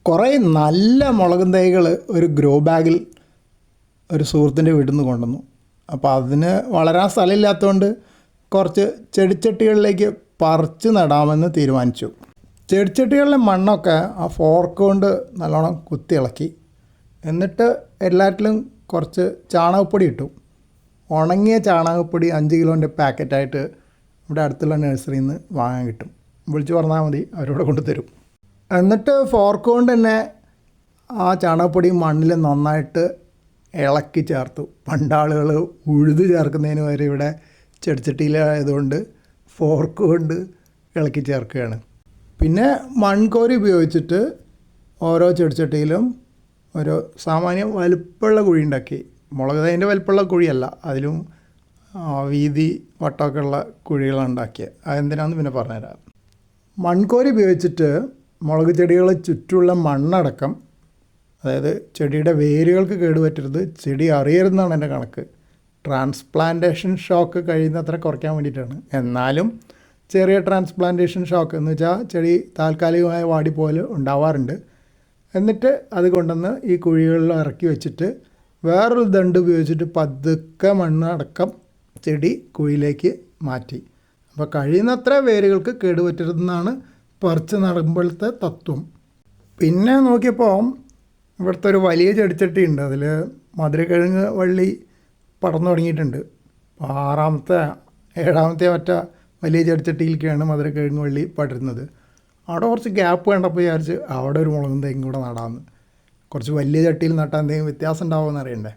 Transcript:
കുറേ നല്ല മുളകും തൈകൾ ഒരു ഗ്രോ ബാഗിൽ ഒരു സുഹൃത്തിൻ്റെ വീട്ടിൽ നിന്ന് കൊണ്ടുവന്നു. അപ്പോൾ അതിന് വളരാൻ സ്ഥലമില്ലാത്തതുകൊണ്ട് കുറച്ച് ചെടിച്ചട്ടികളിലേക്ക് പറിച്ച് നടാമെന്ന് തീരുമാനിച്ചു. ചെടിച്ചട്ടികളിലെ മണ്ണൊക്കെ ആ ഫോർക്ക് കൊണ്ട് നല്ലോണം കുത്തി ഇളക്കി. എന്നിട്ട് എല്ലാറ്റിലും കുറച്ച് ചാണകപ്പൊടി ഇട്ടു. ഉണങ്ങിയ ചാണകപ്പൊടി 5 കിലോൻ്റെ പാക്കറ്റായിട്ട് ഇവിടെ അടുത്തുള്ള നഴ്സറിയിൽ നിന്ന് വാങ്ങാൻ കിട്ടും. വിളിച്ച് പറഞ്ഞാൽ മതി, അവരോട് കൊണ്ടുതരും. എന്നിട്ട് ഫോർക്ക് കൊണ്ട് തന്നെ ആ ചാണകപ്പൊടി മണ്ണിൽ നന്നായിട്ട് ഇളക്കി ചേർത്തു. പണ്ടാളുകൾ ഉഴുത് ചേർക്കുന്നതിന് വരെ ഇവിടെ ചെടിച്ചട്ടിയിലായതുകൊണ്ട് ഫോർക്ക് കൊണ്ട് ഇളക്കി ചേർക്കുകയാണ്. പിന്നെ മൺകോരി ഉപയോഗിച്ചിട്ട് ഓരോ ചെടിച്ചട്ടിയിലും ഒരു സാമാന്യം വലുപ്പമുള്ള കുഴി ഉണ്ടാക്കി. മുളക് തൈൻ്റെ വലുപ്പമുള്ള കുഴിയല്ല, അതിലും വീതി വട്ടമൊക്കെ ഉള്ള കുഴികളാണ് ഉണ്ടാക്കിയത്. അതെന്തിനാണെന്ന് പിന്നെ പറഞ്ഞുതരാം. മൺകോരി ഉപയോഗിച്ചിട്ട് മുളക് ചെടികളെ ചുറ്റുമുള്ള മണ്ണടക്കം, അതായത് ചെടിയുടെ വേരുകൾക്ക് കേടുപറ്റരുത്, ചെടി അറിയരുതെന്നാണ് എൻ്റെ കണക്ക്. ട്രാൻസ്പ്ലാന്റേഷൻ ഷോക്ക് കഴിയുന്നത്ര കുറയ്ക്കാൻ വേണ്ടിയിട്ടാണ്. എന്നാലും ചെറിയ ട്രാൻസ്പ്ലാന്റേഷൻ ഷോക്ക് എന്ന് വെച്ചാൽ ചെടി താൽക്കാലികമായ വാടിപ്പോൽ ഉണ്ടാവാറുണ്ട്. എന്നിട്ട് അത് കൊണ്ടുവന്ന് ഈ കുഴികളിൽ ഇറക്കി വെച്ചിട്ട് വേറൊരു ദണ്ട് ഉപയോഗിച്ചിട്ട് പതുക്കെ മണ്ണടക്കം ചെടി കുഴിയിലേക്ക് മാറ്റി. അപ്പോൾ കഴിയുന്നത്ര വേരുകൾക്ക് കേടുപറ്റരുതെന്നാണ് പറിച്ച് നടുമ്പോഴത്തെ തത്വം. പിന്നെ നോക്കിയപ്പോൾ ഇവിടുത്തെ ഒരു വലിയ ചെടിച്ചട്ടി ഉണ്ട്. അതിൽ മധുരക്കിഴങ്ങ് വള്ളി പടർന്നു തുടങ്ങിയിട്ടുണ്ട്. 6-ാമത്തെ 7-ാമത്തെ മറ്റ വലിയ ചെടിച്ചട്ടിയിലേക്കാണ് മധുരക്കിഴങ്ങ് വള്ളി പടരുന്നത്. അവിടെ കുറച്ച് ഗ്യാപ്പ് കണ്ടപ്പോൾ വിചാരിച്ച് അവിടെ ഒരു മുളകും തേങ്ങ കൂടെ നടാമെന്ന്. കുറച്ച് വലിയ ചട്ടിയിൽ നട്ടാൽ എന്തെങ്കിലും വ്യത്യാസം ഉണ്ടാവുമെന്ന് അറിയണ്ടേ.